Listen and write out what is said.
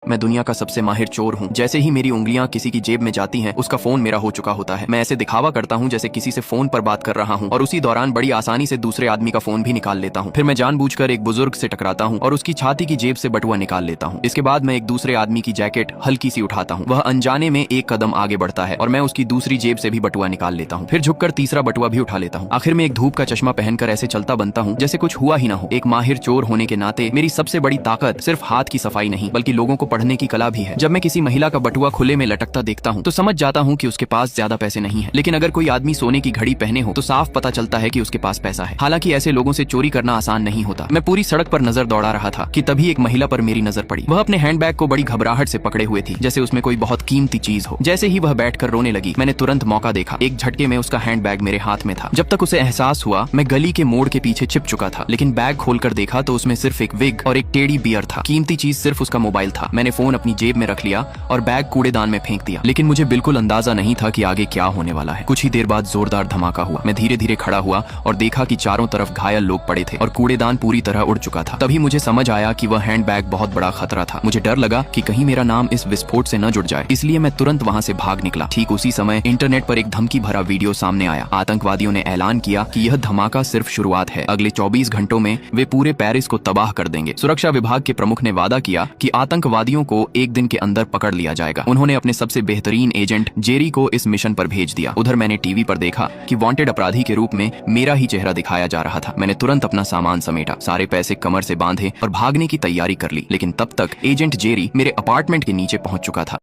मैं दुनिया का सबसे माहिर चोर हूँ। जैसे ही मेरी उंगलियां किसी की जेब में जाती हैं, उसका फोन मेरा हो चुका होता है। मैं ऐसे दिखावा करता हूँ जैसे किसी से फोन पर बात कर रहा हूँ और उसी दौरान बड़ी आसानी से दूसरे आदमी का फोन भी निकाल लेता हूँ। फिर मैं जानबूझकर एक बुजुर्ग से टकराता हूँ और उसकी छाती की जेब से बटुआ निकाल लेता हूँ। इसके बाद मैं एक दूसरे आदमी की जैकेट हल्की सी उठाता हूँ। वह अनजाने में एक कदम आगे बढ़ता है और मैं उसकी दूसरी जेब से भी बटुआ निकाल लेता हूँ। फिर झुककर तीसरा बटुआ भी उठा लेता हूँ। आखिर में एक धूप का चश्मा पहनकर ऐसे चलता बनता हूँ जैसे कुछ हुआ ही ना हो। एक माहिर चोर होने के नाते मेरी सबसे बड़ी ताकत सिर्फ हाथ की सफाई नहीं बल्कि लोगों को पढ़ने की कला भी है। जब मैं किसी महिला का बटुआ खुले में लटकता देखता हूँ तो समझ जाता हूँ कि उसके पास ज्यादा पैसे नहीं है, लेकिन अगर कोई आदमी सोने की घड़ी पहने हो तो साफ पता चलता है कि उसके पास पैसा है। हालांकि ऐसे लोगों से चोरी करना आसान नहीं होता। मैं पूरी सड़क पर नजर दौड़ा रहा था कि तभी एक महिला पर मेरी नजर पड़ी। वह अपने हैंडबैग को बड़ी घबराहट से पकड़े हुए थी, जैसे उसमें कोई बहुत कीमती चीज हो। जैसे ही वह बैठकर रोने लगी, मैंने तुरंत मौका देखा। एक झटके में उसका हैंडबैग मेरे हाथ में था। जब तक उसे एहसास हुआ, मैं गली के मोड़ के पीछे छिप चुका था, लेकिन बैग खोलकर देखा तो उसमें सिर्फ एक विग और एक टेडी बियर था। कीमती चीज सिर्फ उसका मोबाइल था। मैंने फोन अपनी जेब में रख लिया और बैग कूड़ेदान में फेंक दिया, लेकिन मुझे बिल्कुल अंदाजा नहीं था कि आगे क्या होने वाला है। कुछ ही देर बाद जोरदार धमाका हुआ। मैं धीरे धीरे खड़ा हुआ और देखा कि चारों तरफ घायल लोग पड़े थे और कूड़ेदान पूरी तरह उड़ चुका था। तभी मुझे समझ आया कि वह हैंडबैग बहुत बड़ा खतरा था। मुझे डर लगा कि कहीं मेरा नाम इस विस्फोट से न जुड़ जाए, इसलिए मैं तुरंत वहां से भाग निकला। ठीक उसी समय इंटरनेट पर एक धमकी भरा वीडियो सामने आया। आतंकवादियों ने ऐलान किया कि यह धमाका सिर्फ शुरुआत है। अगले 24 घंटों में वे पूरे पेरिस को तबाह कर देंगे। सुरक्षा विभाग के प्रमुख ने वादा किया कि आतंकवादियों को एक दिन के अंदर पकड़ लिया जाएगा। उन्होंने अपने सबसे बेहतरीन एजेंट जेरी को इस मिशन पर भेज दिया। उधर मैंने टीवी पर देखा कि वांटेड अपराधी के रूप में मेरा ही चेहरा दिखाया जा रहा था। मैंने तुरंत अपना सामान समेटा, सारे पैसे कमर से बांधे और भागने की तैयारी कर ली, लेकिन तब तक एजेंट जेरी मेरे अपार्टमेंट के नीचे पहुंच चुका था।